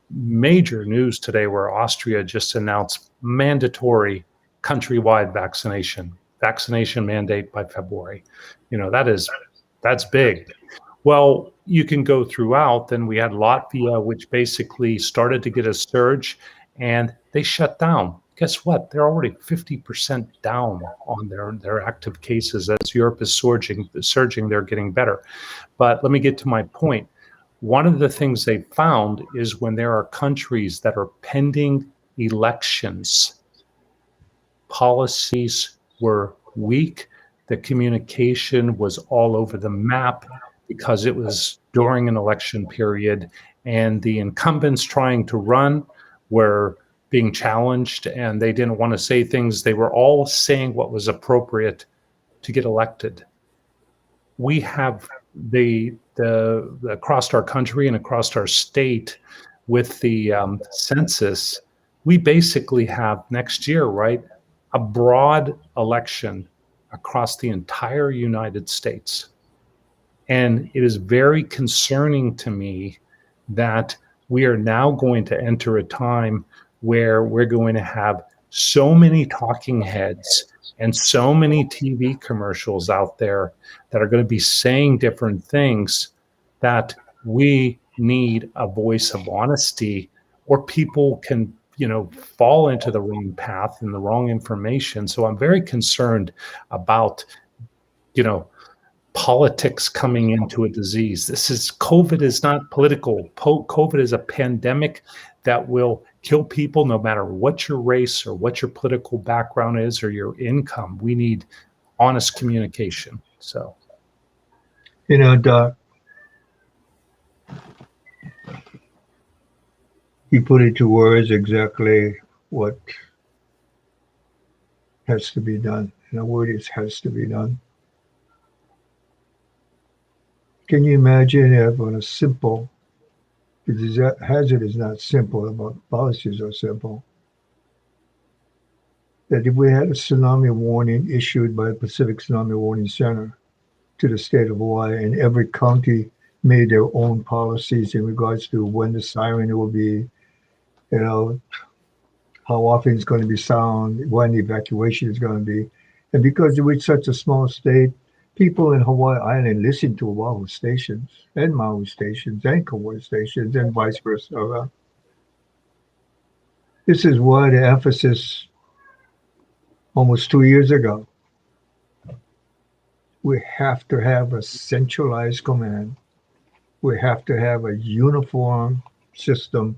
major news today where Austria just announced mandatory countrywide vaccination mandate by February. That's big. Well, you can go throughout. Then we had Latvia, which basically started to get a surge, and they shut down. Guess what? They're already 50% down on their active cases. As Europe is surging, they're getting better. But let me get to my point. One of the things they found is when there are countries that are pending elections, policies were weak. The communication was all over the map because it was during an election period, and the incumbents trying to run were being challenged, and they didn't want to say things. They were all saying what was appropriate to get elected. We have the across our country and across our state with the census, we basically have next year, right, a broad election across the entire United States. And it is very concerning to me that we are now going to enter a time where we're going to have so many talking heads and so many TV commercials out there that are going to be saying different things, that we need a voice of honesty, or people can, fall into the wrong path and the wrong information. So I'm very concerned about, politics coming into a disease. COVID is not political. COVID is a pandemic that will kill people no matter what your race or what your political background is or your income. We need honest communication. So, Doc, you put into words exactly what has to be done. And the word is has to be done. Can you imagine if on a simple, because hazard is not simple, about policies are simple, that if we had a tsunami warning issued by the Pacific Tsunami Warning Center to the state of Hawaii, and every county made their own policies in regards to when the siren will be, how often it's going to be sound, when the evacuation is going to be. And because we're such a small state, people in Hawaii Island listen to Oahu stations and Maui stations and Kauai stations and vice versa. This is why the emphasis almost 2 years ago We have to have a centralized command. We have to have a uniform system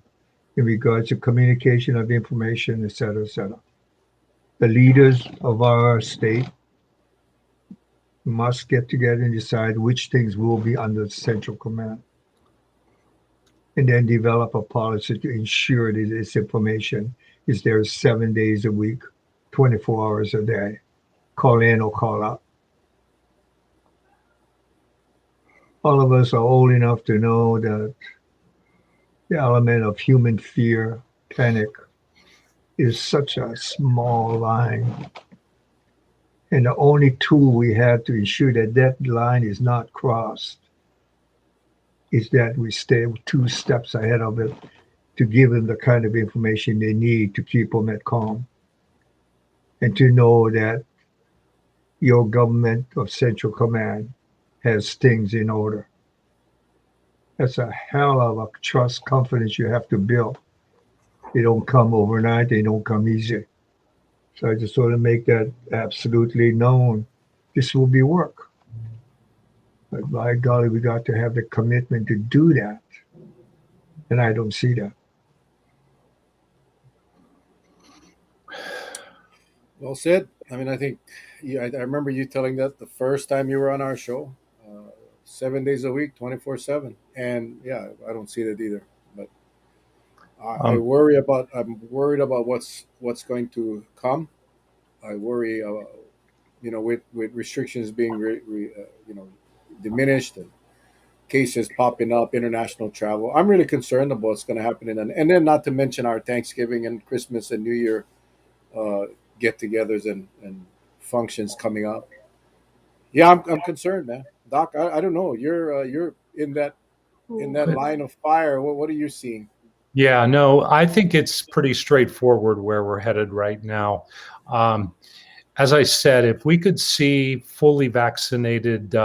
in regards to communication of information, et cetera, et cetera. The leaders of our state must get together and decide which things will be under central command, and then develop a policy to ensure that this information is there 7 days a week, 24 hours a day, call in or call out. All of us are old enough to know that the element of human fear, panic, is such a small line. And the only tool we have to ensure that that line is not crossed is that we stay 2 steps ahead of it to give them the kind of information they need to keep them at calm. And to know that your government of central command has things in order. That's a hell of a trust, confidence you have to build. They don't come overnight, they don't come easy. So I just want to make that absolutely known. This will be work. But by golly, we got to have the commitment to do that. And I don't see that. Well said. I mean, I think I remember you telling that the first time you were on our show, 7 days a week, 24/7, and yeah, I don't see that either. But I Um, worry about. I'm worried about what's going to come. I worry, with restrictions being diminished and cases popping up, international travel. I'm really concerned about what's going to happen, and then not to mention our Thanksgiving and Christmas and New Year uh, get-togethers and functions coming up. Yeah, I'm concerned, man. Doc, I don't know. You're in that line of fire. What are you seeing? yeah, no, I think it's pretty straightforward where we're headed right now. Um, as I said, if we could see fully vaccinated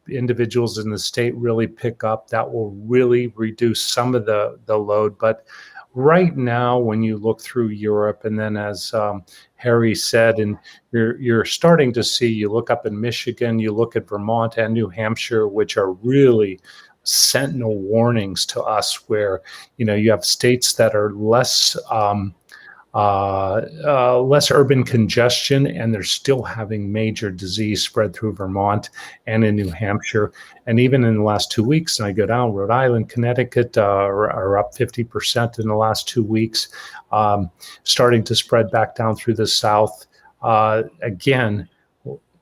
individuals in the state really pick up, that will really reduce some of the load. But right now, when you look through Europe, and then as Harry said, and you're starting to see, you look up in Michigan, you look at Vermont and New Hampshire, which are really sentinel warnings to us, where you have states that are less urban congestion, and they're still having major disease spread through Vermont and in New Hampshire. And even in the last 2 weeks, I go down, Rhode Island, Connecticut are up 50% in the last 2 weeks, starting to spread back down through the South. Again,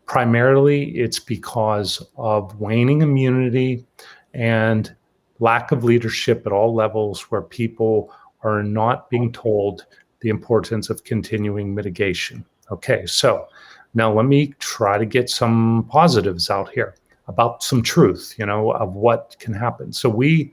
primarily it's because of waning immunity and lack of leadership at all levels, where people are not being told the importance of continuing mitigation. Okay, so now let me try to get some positives out here about some truth, of what can happen. So we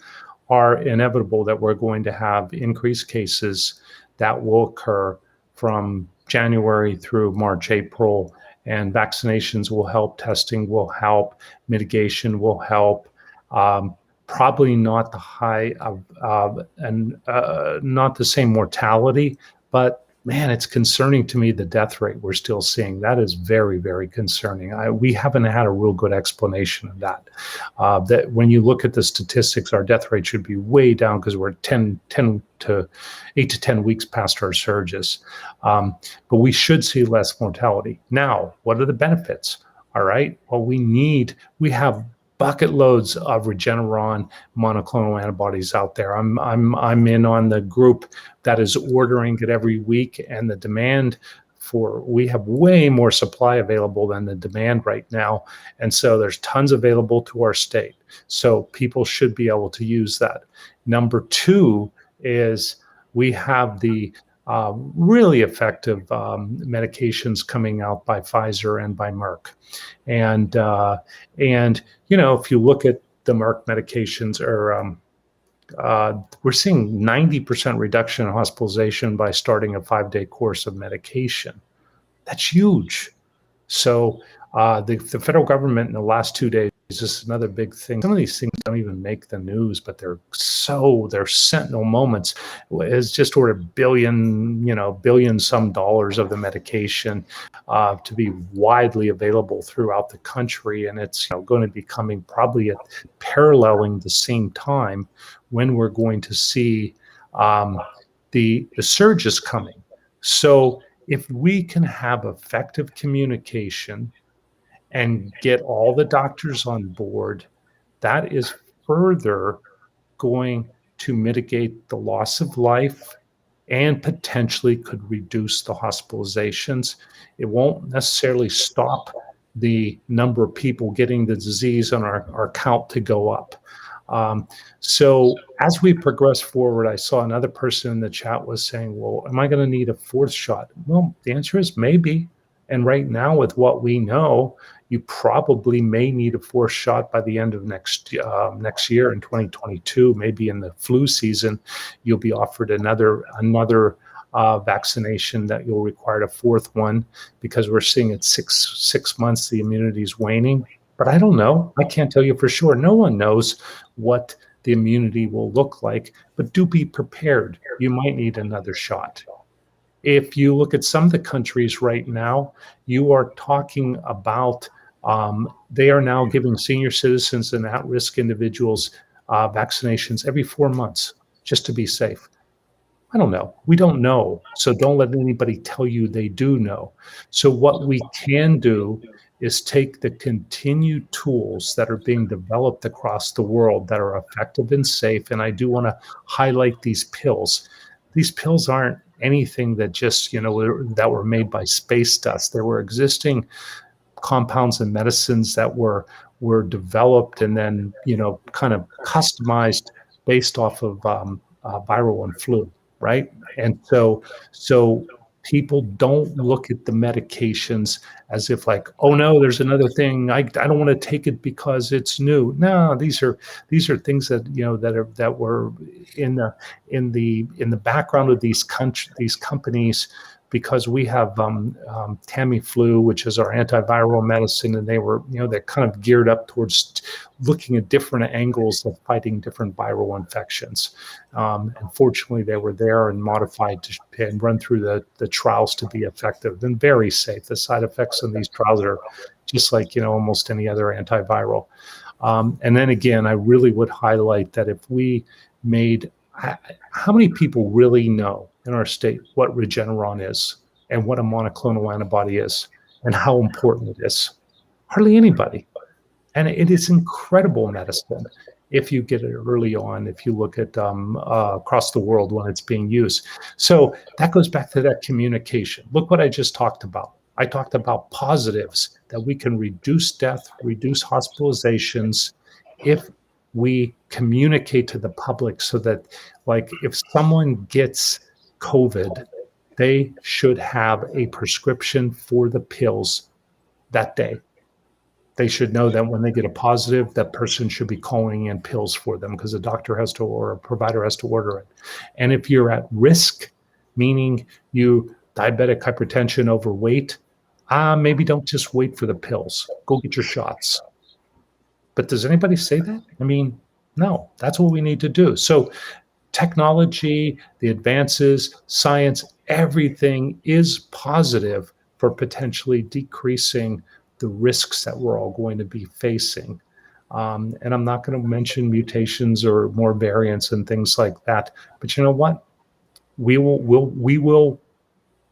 are inevitable that we're going to have increased cases that will occur from January through March, April, and vaccinations will help, testing will help, mitigation will help. Probably not the high and not the same mortality, but man, it's concerning to me, the death rate we're still seeing. That is very, very concerning. We haven't had a real good explanation of that. That when you look at the statistics, our death rate should be way down because we're 10 to 8 to 10 weeks past our surges. But we should see less mortality. Now, what are the benefits? All right. Well, we have bucket loads of Regeneron monoclonal antibodies out there. I'm in on the group that is ordering it every week, and the demand we have way more supply available than the demand right now. And so there's tons available to our state. So people should be able to use that. Number two is we have the really effective medications coming out by Pfizer and by Merck. And if you look at the Merck medications, we're seeing 90% reduction in hospitalization by starting a 5-day course of medication. That's huge. So the federal government in the last 2 days just another big thing. Some of these things don't even make the news, but they're sentinel moments. It's just ordered billion some dollars of the medication to be widely available throughout the country, and it's going to be coming probably at paralleling the same time when we're going to see the surge is coming. So if we can have effective communication and get all the doctors on board, that is further going to mitigate the loss of life and potentially could reduce the hospitalizations. It won't necessarily stop the number of people getting the disease and our count to go up. So as we progress forward, I saw another person in the chat was saying, well, am I going to need a fourth shot? Well, the answer is maybe. And right now, with what we know, you probably may need a fourth shot by the end of next year in 2022. Maybe in the flu season, you'll be offered another vaccination that you'll require a fourth one, because we're seeing at six months the immunity is waning. But I don't know. I can't tell you for sure. No one knows what the immunity will look like. But do be prepared. You might need another shot. If you look at some of the countries right now, you are talking about they are now giving senior citizens and at-risk individuals vaccinations every 4 months just to be safe. I don't know. We don't know. So don't let anybody tell you they do know. So what we can do is take the continued tools that are being developed across the world that are effective and safe. And I do want to highlight these pills. These pills aren't anything that just, that were made by space dust. There were existing compounds and medicines that were developed and then, kind of customized based off of viral and flu, right? And so people don't look at the medications as if like, oh no, there's another thing. I don't want to take it because it's new. No, these are things that that were in the background of these companies, because we have Tamiflu, which is our antiviral medicine, and they were, they're kind of geared up towards looking at different angles of fighting different viral infections. Unfortunately, they were there and modified and run through the trials to be effective and very safe. The side effects in these trials are just like, almost any other antiviral. And then again, I really would highlight that if we made, how many people really know in our state what Regeneron is and what a monoclonal antibody is and how important it is? Hardly anybody. And it is incredible medicine if you get it early on, if you look at across the world when it's being used. So that goes back to that communication. Look what I just talked about. I talked about positives, that we can reduce death, reduce hospitalizations if we communicate to the public, so that, like, if someone gets COVID, they should have a prescription for the pills that day. They should know that when they get a positive, that person should be calling in pills for them, because a doctor has to, or a provider has to order it. And if you're at risk, meaning you diabetic, hypertension, overweight, maybe don't just wait for the pills. Go get your shots. But does anybody say that? I mean, no, that's what we need to do. So technology, the advances, science, everything is positive for potentially decreasing the risks that we're all going to be facing. And I'm not going to mention mutations or more variants and things like that. But you know what? We will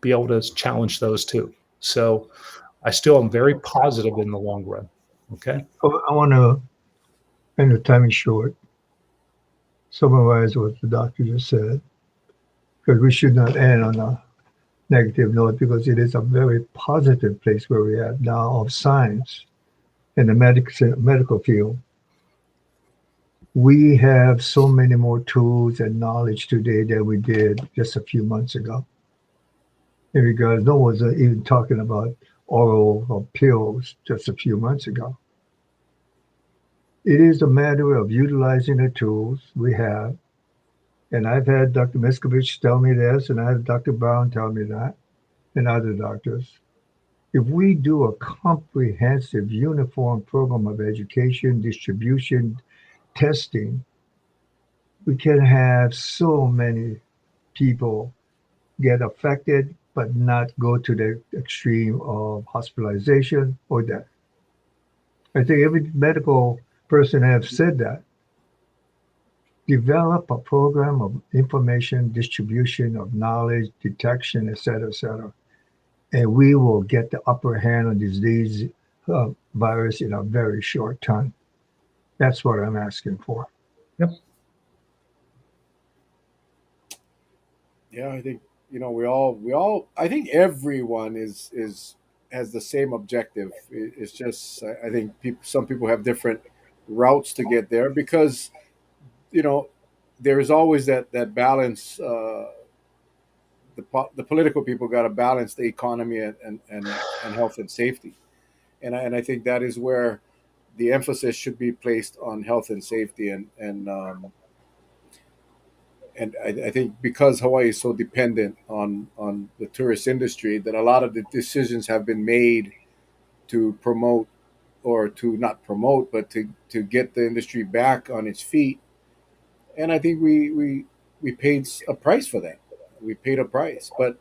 be able to challenge those too. So I still am very positive in the long run. Okay. I want to, and the time is short, summarize what the doctor just said, because we should not end on a negative note, because it is a very positive place where we are now of science in the medical field. We have so many more tools and knowledge today than we did just a few months ago. In regards, no one was even talking about oral or pills just a few months ago. It is a matter of utilizing the tools we have. And I've had Dr. Miscovich tell me this, and I had Dr. Brown tell me that, and other doctors. If we do a comprehensive, uniform program of education, distribution, testing, we can have so many people get affected but not go to the extreme of hospitalization or death. I think every medical person have said that. Develop a program of information distribution of knowledge, detection, et cetera, and we will get the upper hand on disease virus in a very short time. That's what I'm asking for. Yep. Yeah, I think we all. I think everyone is has the same objective. It's just I think some people have different routes to get there because you know there is always that balance. The political people got to balance the economy and health and safety, and I think that is where the emphasis should be placed on health and safety and I think because Hawaii is so dependent on the tourist industry, that a lot of the decisions have been made to promote or to not promote, but to get the industry back on its feet. And I think we paid a price for that. We paid a price, but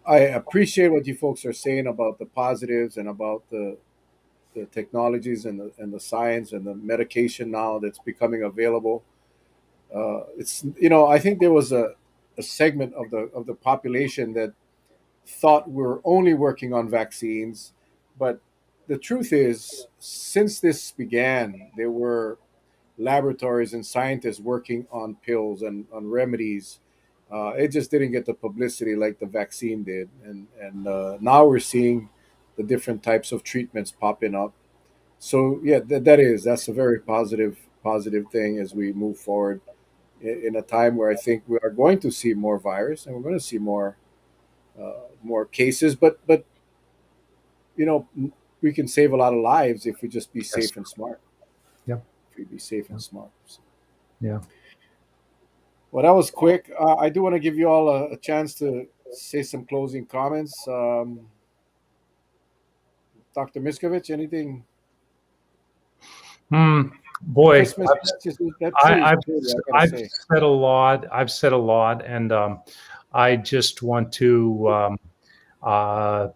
I appreciate what you folks are saying about the positives and about the technologies and the science and the medication now that's becoming available. It's I think there was a segment of the population that thought we're only working on vaccines, but the truth is, since this began, there were laboratories and scientists working on pills and on remedies. It just didn't get the publicity like the vaccine did, and now we're seeing the different types of treatments popping up. So yeah, that's a very positive thing as we move forward in a time where I think we are going to see more virus and we're going to see more cases. But you know, we can save a lot of lives if we just be Yes. safe and smart. Yep. If we be safe and Yep. smart. So, Yeah. well, that was quick. I do want to give you all a chance to say some closing comments. Dr. Miscovich, anything? Boy, Christmas message? That tree is I've pretty, I gotta I've say. said a lot. I've said a lot, and I just want to uh,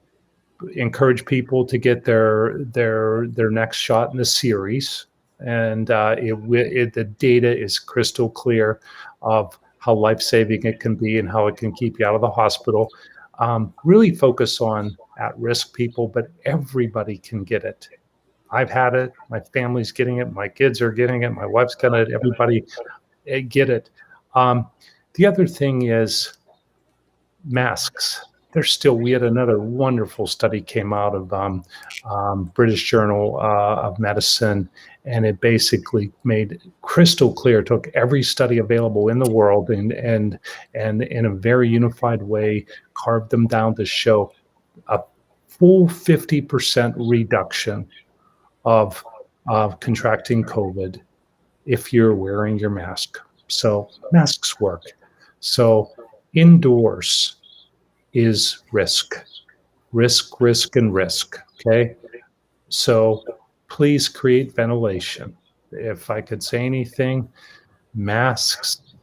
encourage people to get their next shot in the series. And the data is crystal clear of how life saving it can be and how it can keep you out of the hospital. Really focus on at risk people, but everybody can get it. I've had it. My family's getting it. My kids are getting it. My wife's got it. Everybody get it. Um, the other thing is masks. There's still, we had another wonderful study came out of British Journal of Medicine, and it basically made crystal clear, took every study available in the world and in a very unified way, carved them down to show a full 50% reduction of contracting COVID if you're wearing your mask. So masks work. So indoors is risk, risk, and risk. Okay. So please create ventilation. If I could say anything, masks,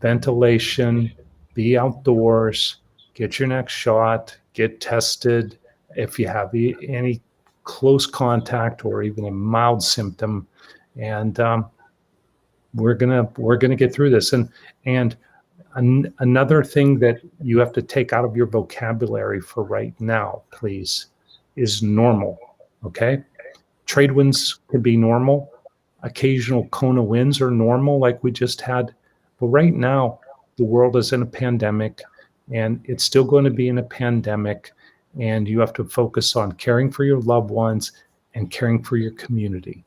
ventilation, be outdoors, get your next shot, get tested. If you have any close contact or even a mild symptom, and we're gonna get through this. And another thing that you have to take out of your vocabulary for right now, please, is normal. Okay, trade winds can be normal. Occasional Kona winds are normal, like we just had. But right now, the world is in a pandemic, and it's still going to be in a pandemic. And you have to focus on caring for your loved ones and caring for your community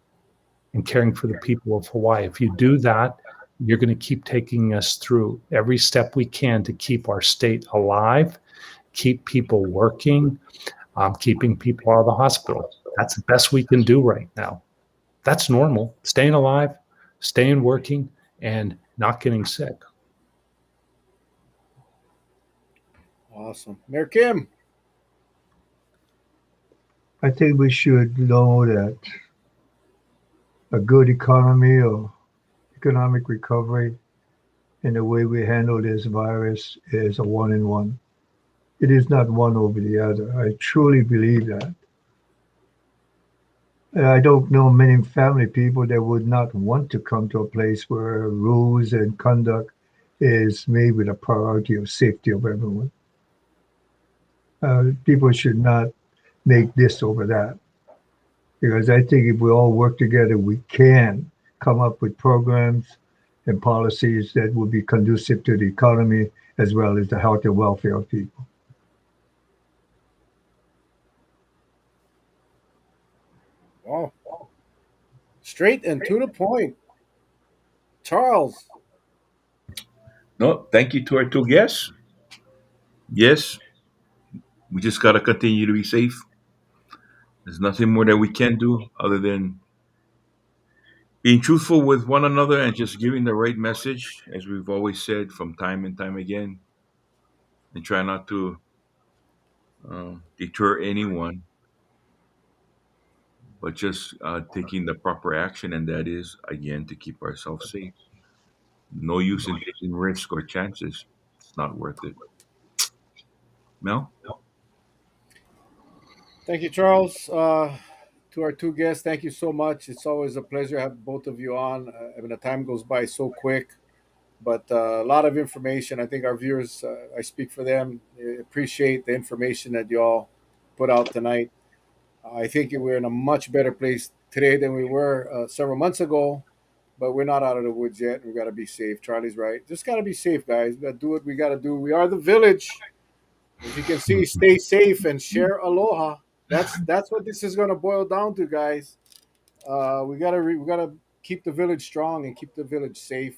and caring for the people of Hawaii. If you do that, you're going to keep taking us through every step we can to keep our state alive, keep people working, keeping people out of the hospital. That's the best we can do right now. That's normal. Staying alive, staying working, and not getting sick. Awesome. Mayor Kim. I think we should know that a good economy or economic recovery and the way we handle this virus is a one in one. It is not one over the other. I truly believe that. I don't know many family people that would not want to come to a place where rules and conduct is made with a priority of safety of everyone. People should not make this over that because I think if we all work together, we can come up with programs and policies that will be conducive to the economy as well as the health and welfare of people. Wow. Straight and to the point. Charles. No, thank you to our two guests. Yes, we just got to continue to be safe. There's nothing more that we can do other than being truthful with one another and just giving the right message, as we've always said from time and time again, and try not to deter anyone, but just taking the proper action, and that is, again, to keep ourselves safe. No use in taking risk or chances. It's not worth it. Mel? Thank you, Charles. To our two guests, thank you so much. It's always a pleasure to have both of you on. I mean, the time goes by so quick, but a lot of information. I think our viewers, I speak for them, appreciate the information that you all put out tonight. I think we're in a much better place today than we were several months ago, but we're not out of the woods yet. We got to be safe. Charlie's right. Just got to be safe, guys. We got to do what we got to do. We are the village. As you can see, stay safe and share aloha. That's what this is going to boil down to, guys. We gotta keep the village strong and keep the village safe.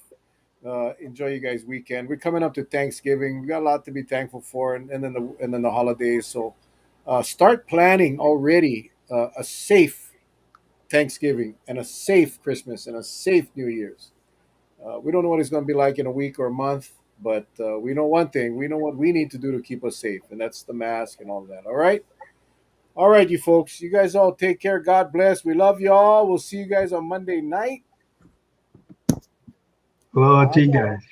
Enjoy you guys' weekend. We're coming up to Thanksgiving. We got a lot to be thankful for, and then the holidays. So start planning already a safe Thanksgiving and a safe Christmas and a safe New Year's. We don't know what it's going to be like in a week or a month, but we know one thing. We know what we need to do to keep us safe, and that's the mask and all of that. All right? All right, you folks. You guys all take care. God bless. We love y'all. We'll see you guys on Monday night. Well, I think Aloha. guys.